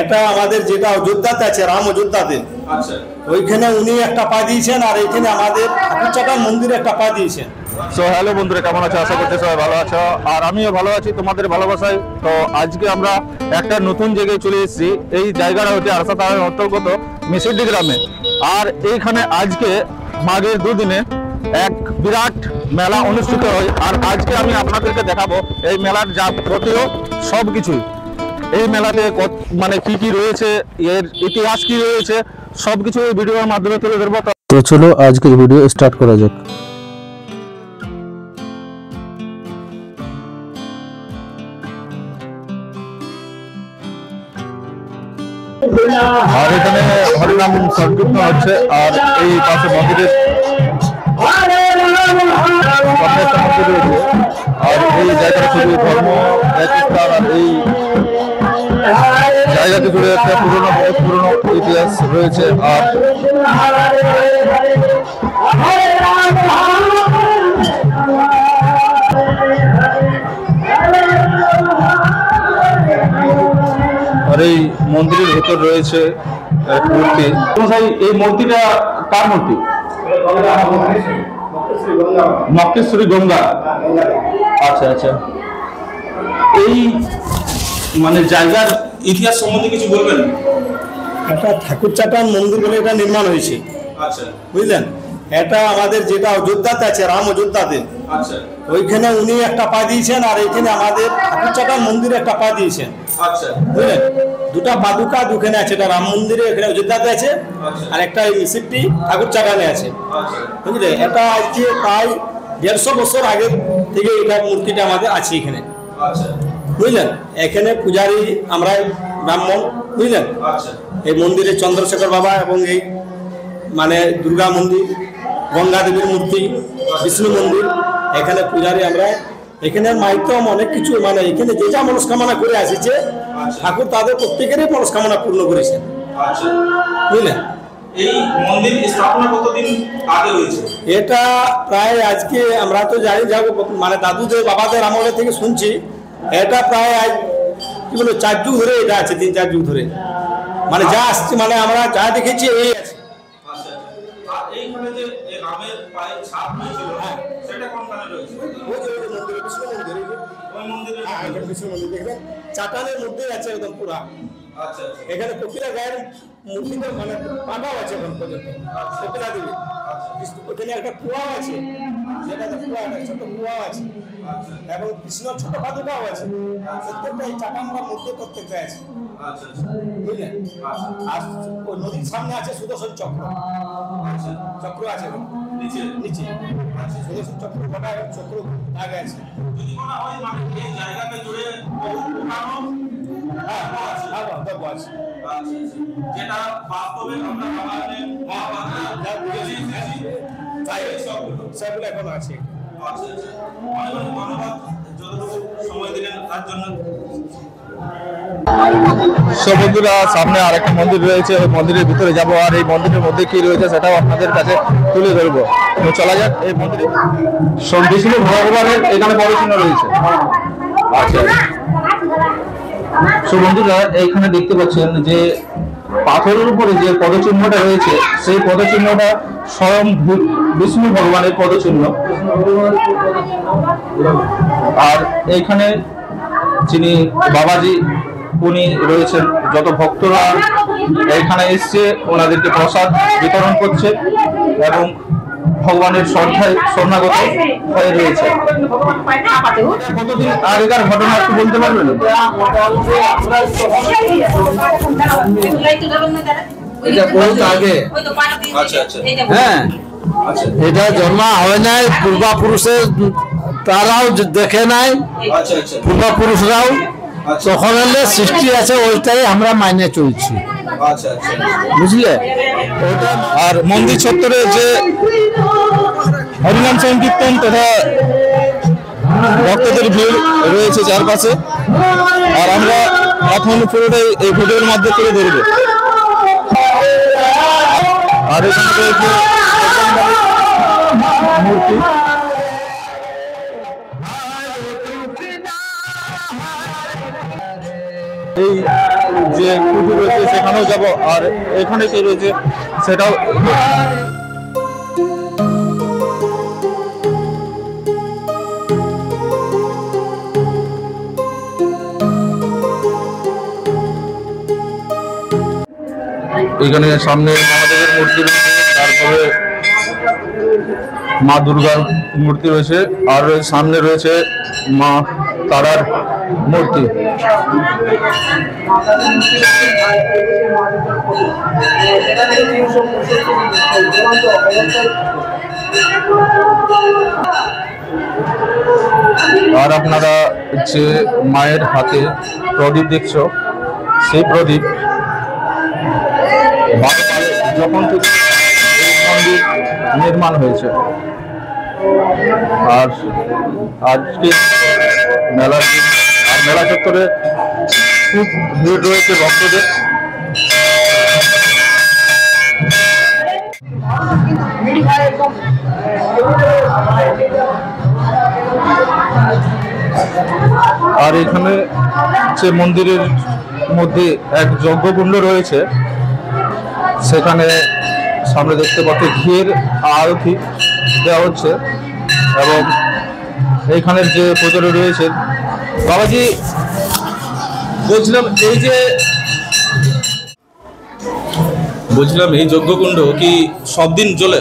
এটা আমাদের যেটা অযোধ্যাতে আছে, রাম অযোধ্যাতে, আচ্ছা, ওইখানে উনি একটা পা দিয়েছেন, আর এইখানে আমাদের ঠাকুরচাটার মন্দিরে একটা পা দিয়েছেন। সো হ্যালো বন্ধুরা, কেমন আছো? আশা করছি সবাই ভালো আছো, আর আমিও ভালো আছি তোমাদের ভালোবাসায়। তো আজকে আমরা একটা নতুন জায়গায় চলে এসেছি। এই জায়গাটা হচ্ছে আরসা থানার অন্তর্গত মিসিডি গ্রামে। আর এইখানে আজকে মাঘের দুদিনে এক বিরাট মেলা অনুষ্ঠিত হয়। আর আজকে আমি আপনাদেরকে দেখাবো এই মেলার যাবতীয় সব কিছুই। এই মেলাতে মানে কি কি রয়েছে, এর ইতিহাস কি রয়েছে, সবকিছু এই ভিডিওর মাধ্যমে তুলে ধরবো। তো চলো আজকের ভিডিও স্টার্ট করা যাক। আর এখানে হরিনাম সংকীর্তন হচ্ছে, আর এই পাশে মন্দিরের সামনে একটা মন্দির রয়েছে। আর এই জায়গাটা খুবই ধর্ম একস্থান, আর এই জায়গাটি জুড়ে একটা পুরনো ইতিহাস রয়েছে। আর এই মন্দিরের ভেতর রয়েছে এক মূর্তি। এই মূর্তিটা কার মূর্তি? মক্কেশ্বরী গঙ্গা। আচ্ছা আচ্ছা, এই মানে জায়গার ইতিহাস সম্বন্ধে কিছু বলবেন? এটা ঠাকুরচাটার মন্দির বলে এটা নির্মাণ হয়েছে। আচ্ছা, বুঝলেন, এটা আমাদের যেটা অযোধ্যাতে আছে, রাম অযোধ্যাতে, আচ্ছা, ওইখানে উনি একটা পা দিয়েছেন, আর এইখানে আমাদের ঠাকুরচাটার মন্দিরে একটা পা দিয়েছেন। আচ্ছা, বুঝলেন, দুটা পাদুকা দুখানে আছে, এটা রাম মন্দিরে এখানে অযোধ্যাতে আছে, আচ্ছা, আর একটা এই মিসিডি ঠাকুরচাটানে আছে। আচ্ছা, বুঝলে, এটা আজকে প্রায় 150 বছর আগে থেকে এটা মূর্তিটা আমাদের আছে এখানে। আচ্ছা, বুঝলেন, এখানে পূজারী আমরা ব্রাহ্মণ। বুঝলেন, আচ্ছা, এই মন্দিরে চন্দ্রশেখর বাবা এবং এই মানে দুর্গা মন্দির, গঙ্গা দেবীর মূর্তি, বিষ্ণু মন্দির, এখানে পূজারী আমরা। এখানে মাইতম অনেক কিছু, মানে এখানে যে যা মনস্কামনা করে আসছে ঠাকুর তাদের প্রত্যেকেরই মনস্কামনা পূর্ণ করেছেন। আচ্ছা। বুঝলেন, এই মন্দির স্থাপনা কতদিন আগে হয়েছে? এটা প্রায় আজকে আমরা তো জানি, যা মানে দাদুদের বাবাদের আমলে থেকে শুনছি, এটা প্রায় আজ কি বলে 4 যুগ ধরে এটা আছে, 3-4 যুগ ধরে, মানে যা আসছে, মানে আমরা যা দেখেছি এই আছে। আচ্ছা, আর এইখানে যে রামের পায়ের ছাপ হয়েছিল, সেটা কোনখানে রয়েছে? ওই যে মন্দিরে, বিষ্ণু মন্দির, ওই মন্দিরের? হ্যাঁ, বিষ্ণু মন্দির দেখবেন চাটানের মধ্যে আছে একদম পুরা। আচ্ছা, এখানে কপিলা গায়ের মূর্তিটা মানে পাটাও আছে এখন পর্যন্ত, কপিলা দেবী। ওখানে একটা কুয়াও আছে, যেটা কুয়া, একটা ছোট কুয়াও আছে, এবং কৃষ্ণর ছোট পাদুকাও আছে। প্রত্যেকটা এই চাটানটার মধ্যে প্রত্যেকটা আছে। আচ্ছা, বুঝলেন, আর ওই নদীর সামনে আছে সুদর্শন চক্র। আচ্ছা, চক্র আছে নিচে? নিচে সুদর্শন চক্র কটা চক্র আগে আছে। যদি মনে হয় মানে এই জায়গাকে জুড়ে বহু পুরানো গল্প আছে, যেটা বাস্তবে আমরা যা বুঝেছি সেগুলো এখন আছে। আচ্ছা, আচ্ছা, অনেক ধন্যবাদ যতটুকু সময় দিলেন তার জন্য। সব বন্ধুরা, সামনে আরেকটা মন্দির রয়েছে, ওই মন্দিরের ভিতরে যাব, আর এই মন্দিরের মধ্যে কি রয়েছে সেটাও আপনাদের কাছে তুলে ধরবো। তো চলা যাক। এই মন্দিরে বিষ্ণু ভগবানের এখানে বড় চিহ্ন রয়েছে। আচ্ছা, সব বন্ধুরা, এইখানে দেখতে পাচ্ছেন যে পাথরের উপরে যে পদচিহ্নটা রয়েছে, সেই পদচিহ্নটা স্বয়ং বিষ্ণু ভগবানের পদচিহ্ন। আর এইখানে যিনি বাবাজি উনি রয়েছেন, যত ভক্তরা এখানে এসছে ওনাদেরকে প্রসাদ বিতরণ করছে এবং ভগবানের শ্রদ্ধায় শরণাগত হয়ে রয়েছে। কতদিন আগেকার ঘটনা একটু বলতে পারবেন? এটা বহুত আগে। আচ্ছা, আচ্ছা, হ্যাঁ, এটা জন্ম হয় নাই, পূর্বপুরুষে তারাও দেখে নাই, আচ্ছা, আচ্ছা, পূর্বপুরুষরাও তখন হলে সৃষ্টি আছে, ওইটাই আমরা মাইনে চলছি। আচ্ছা, আচ্ছা, বুঝলে, আর মন্দির চত্বরে যে হরিনাম সংকীর্তন তথা ভক্তদের ভিড় রয়েছে চারপাশে, আর আমরা এখন পুরোটাই এই ভিডিওর মধ্যে তুলে ধরবো। আর এখানে রয়েছে মূর্তি। এই যে যে কুটির রয়েছে সেখানেও যাব, আর এখানে কি রয়েছে সেটাও। এখানে সামনে মহাদেবের মূর্তি রয়েছে, তারপরে মা দুর্গার মূর্তি রয়েছে, আর সামনে রয়েছে মা তারার মূর্তি। আর আপনারা যে মায়ের হাতে প্রদীপ দেখছো, সেই প্রদীপ যখন থেকে এই মন্দির নির্মাণ হয়েছে। আর আজকে মেলার দিন, আর মেলা চত্বরে খুব ভিড় রয়েছে ভক্তদের। আর এখানে যে মন্দিরের মধ্যে এক যজ্ঞকুণ্ড রয়েছে, সেখানে সামনে দেখতে পাচ্ছি ঘিয়ের আরতি দেওয়া হচ্ছে। এবং এইখানের যে পুজোরে রয়েছে বাবাজি, বলছিলাম এই যজ্ঞকুণ্ড কি সব দিন চলে?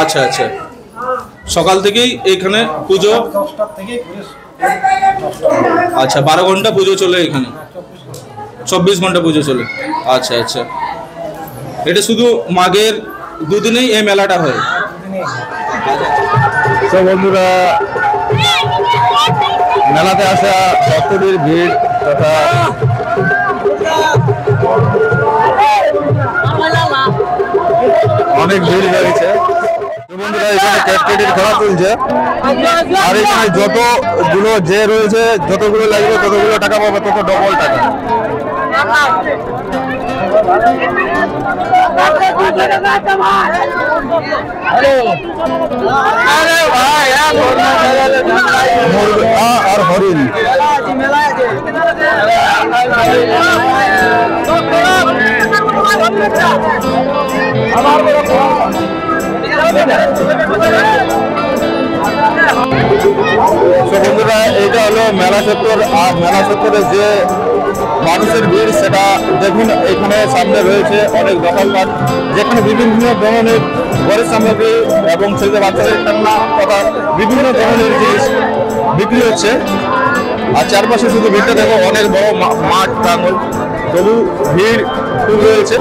আচ্ছা আচ্ছা, সকাল থেকেই এখানে পুজো? আচ্ছা, 12 ঘন্টা পুজো চলে এখানে? 24 ঘন্টা পুজো চলে। আচ্ছা আচ্ছা, এটা শুধু মাঘের দুদিনেই এই মেলাটা হয়? তো বন্ধুরা, মেলাতে আসা ভক্তদের ভিড় তথা অনেক ভিড় রয়েছে। বন্ধুরা, এখানে ক্যাটকেটের খেলা চলছে, আর এখানে যতগুলো যে রয়েছে, যতগুলো লাগবে ততগুলো টাকা পাবে, তত ডবল টাকা। আর হরিণ বন্ধুরা, এটা হলো মেলা চত্বর। আর মেলা চত্বরে যে মানুষের ভিড় সেটা দেখুন। এখানে সামনে রয়েছে অনেক দোকানপাট, যেখানে বিভিন্ন ধরনের ঘরের সামগ্রী এবং ছেলেদের বাচ্চাদের খেলনা তথা বিভিন্ন ধরনের জিনিস বিক্রি হচ্ছে। আর চারপাশে শুধু ভিড়টা দেখো, অনেক বড় মাঠ প্রাঙ্গণ, তবু ভিড় খুব রয়েছে।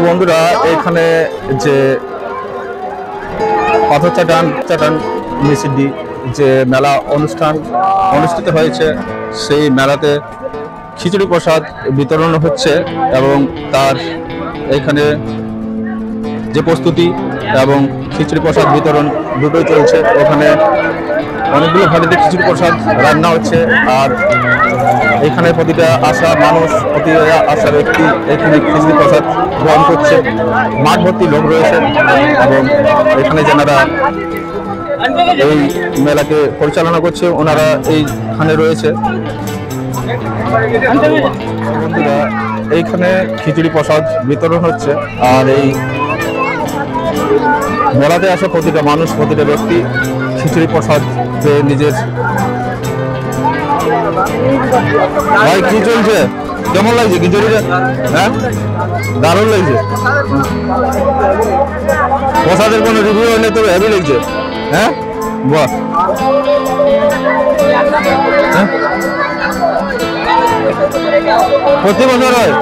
বন্ধুরা, এখানে যে পাথর চাটান মিছিলি যে মেলা অনুষ্ঠান অনুষ্ঠিত হয়েছে, সেই মেলাতে খিচুড়ি প্রসাদ বিতরণ হচ্ছে এবং তার এখানে যে প্রস্তুতি এবং খিচুড়ি প্রসাদ বিতরণ দুটোই চলছে। ওখানে অনেকগুলো ভাটিতে খিচুড়ি প্রসাদ রান্না হচ্ছে, আর এখানে প্রতিটা আসা মানুষ, প্রতিটা আসা ব্যক্তি এখানে খিচুড়ি প্রসাদ গ্রহণ করছে। মাঠ ভর্তি লোক রয়েছে এবং এখানে যারা এই মেলাকে পরিচালনা করছে ওনারা এইখানে রয়েছে। বন্ধুরা, এইখানে খিচুড়ি প্রসাদ বিতরণ হচ্ছে, আর এই মেলাতে আসা প্রতিটা মানুষ, প্রতিটা ব্যক্তি খিচুড়ি প্রসাদ পেয়ে নিজের। ভাই, কি চলছে? কেমন লাগছে খিচুড়িটা? হ্যাঁ, দারুণ লাগছে। প্রসাদের কোনো রিভিউ হলে তো হেভি লাগছে। হ্যাঁ, বাহ। প্রতি বছর হয়?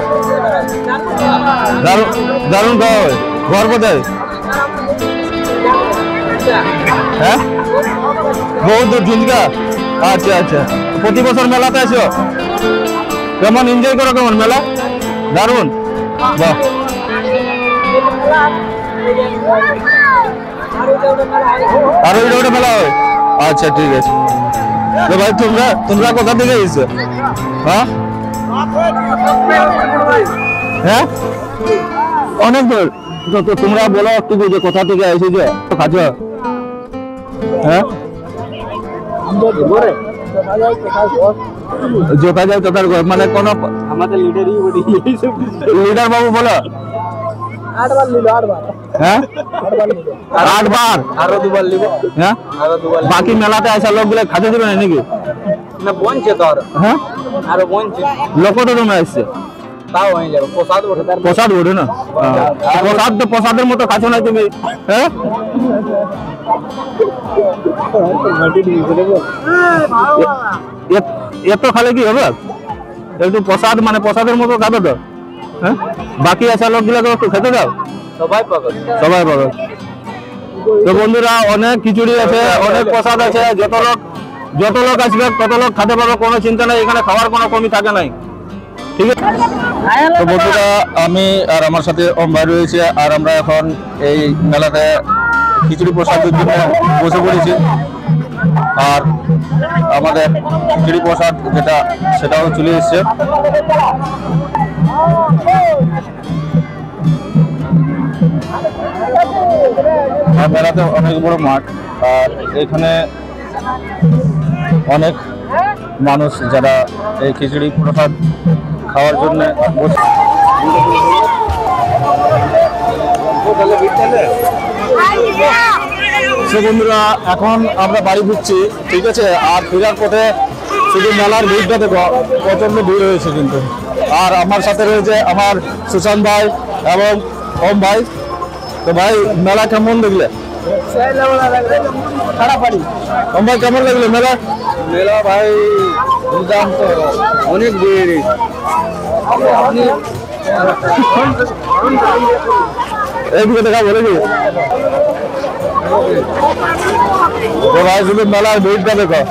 দারুণ খাওয়া হয়। ঘর কোথায়? হ্যাঁ, বহু দূর, ঝুনকা। আচ্ছা আচ্ছা, প্রতি বছর মেলাতে আসো? কেমন এনজয় করো? কেমন মেলা? দারুণ, বাহ। আর ওইটা মেলা হয়? আচ্ছা, ঠিক আছে। তো ভাই, তোমরা কোথা থেকে এসেছো? হ্যাঁ হ্যাঁ, অনেক দূর। তো তোমরা বলো একটু যে কোথা থেকে এসেছো খাচ্ছ? হ্যাঁ जोता जाए तो মানে কোন আমাদের লিডারই বলি লিডার বাবু বলো 8 বার নিল 8 বার হ্যাঁ 8 বার আরো দুবার নিব হ্যাঁ আরো দুবার বাকি মেলাতে আসা লোকগুলো খাতে দিবে না নাকি? না বঞ্চে তো হ্যাঁ আরো বঞ্চে লোক তো তোমরা আসছে তাও হয়ে যাবে প্রসাদ ওঠে তার প্রসাদ ওঠে না প্রসাদ তো প্রসাদের মতো খাচ্ছ না তুমি হ্যাঁ এত খালে কি হবে একটু প্রসাদ মানে প্রসাদের মতো খাবে তো হ্যাঁ বাকি আসা লোকগুলোকে একটু খেতে দাও সবাই পাগল সবাই পাবে তো বন্ধুরা অনেক খিচুড়ি আছে অনেক প্রসাদ আছে যত লোক আসবে তত লোক খেতে পারবে কোনো চিন্তা নাই এখানে খাওয়ার কোনো কমি থাকে নাই ঠিক আছে তো বন্ধুরা আমি আর আমার সাথে ওম ভাই রয়েছে আর আমরা এখন এই মেলাতে খিচুড়ি প্রসাদের জন্য বসে পড়েছি আর আমাদের খিচুড়ি প্রসাদ যেটা সেটাও চলে এসছে আর মেলাতে অনেক বড় মাঠ আর এখানে অনেক মানুষ যারা এই খিচুড়ি প্রসাদ খাওয়ার জন্য বন্ধুরা এখন আমরা বাড়ি ফিরছি ঠিক আছে আর ফেরার পথে শুধু মেলার ভিড়টা দেখো প্রচন্ড ভিড় হয়েছে কিন্তু আর আমার সাথে রয়েছে আমার সুশান্ত ভাই এবং ওম ভাই তো ভাই মেলা কেমন দেখলে ওম ভাই কেমন লাগলো মেলা মেলা ভাই দাম তো অনেক ভিড় এইদিকে দেখা বলে কি तो भाई सुबह मेला भीड़ का देखो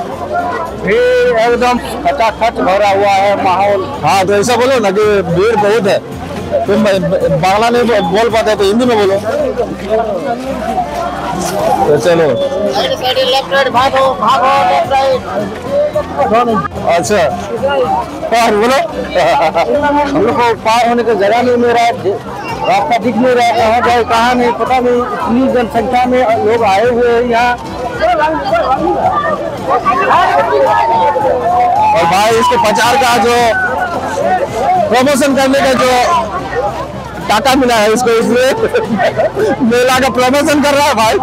भीड़ एकदम खचाखच भरा हुआ है माहौल हाँ तो ऐसा बोलो ना कि भीड़ बहुत है तुम बांग्ला नहीं बोल पाते तो हिंदी में बोलो तो चलो लेफ्ट राइट भागो भागो लेफ्ट राइट अच्छा और बोलो हम लोग को पार होने का जगह नहीं मिल रहा है रास्ता दिख नहीं रहा है कहाँ जाए कहाँ नहीं पता नहीं इतनी जनसंख्या में लोग आए हुए हैं यहाँ और भाई इसके प्रचार का जो प्रमोशन करने का जो टाका मिला है इसको इसलिए मेला का प्रमोशन कर रहा है भाई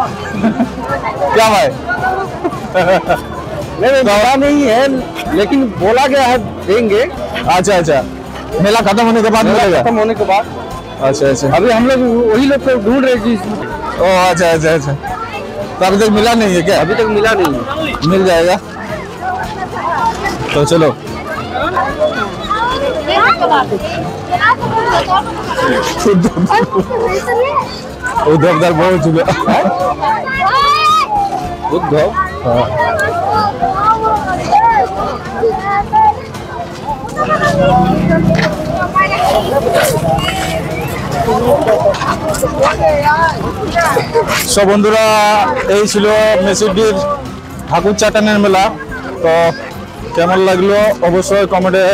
क्या भाई नहीं नहीं है लेकिन बोला गया है देंगे अच्छा अच्छा मेला खत्म होने के बाद मिलेगा खत्म होने के बाद अच्छा अच्छा अभी हम लोग वही लोग को ढूंढ रहे जी ओ अच्छा अच्छा अच्छा तो अभी तक मिला नहीं है क्या अभी तक मिला नहीं मिल जाएगा तो चलो उद्धवदार बहुत चुके उद्धव हाँ সব বন্ধুরা এই ছিল মেসিডির ঠাকুর চাটানের মেলা তো কেমন লাগলো অবশ্যই কমেন্টে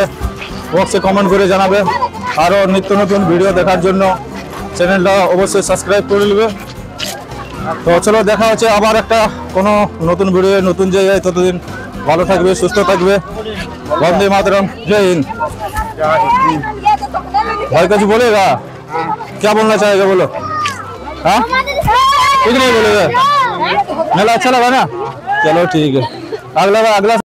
বক্সে কমেন্ট করে জানাবে আরও নিত্য নতুন ভিডিও দেখার জন্য চ্যানেলটা অবশ্যই সাবস্ক্রাইব করে নেবে তো চলো দেখা হচ্ছে আবার একটা কোনো নতুন ভিডিও নতুন জায়গায় ততদিন ভালো থাকবে সুস্থ থাকবে বন্দে मातरम जय हिंद भाई कुछ बोलेगा क्या बोलना चाहेगा बोलो हाँ कुछ नहीं बोलेगा मेला अच्छा लगा ना चलो ठीक है अगला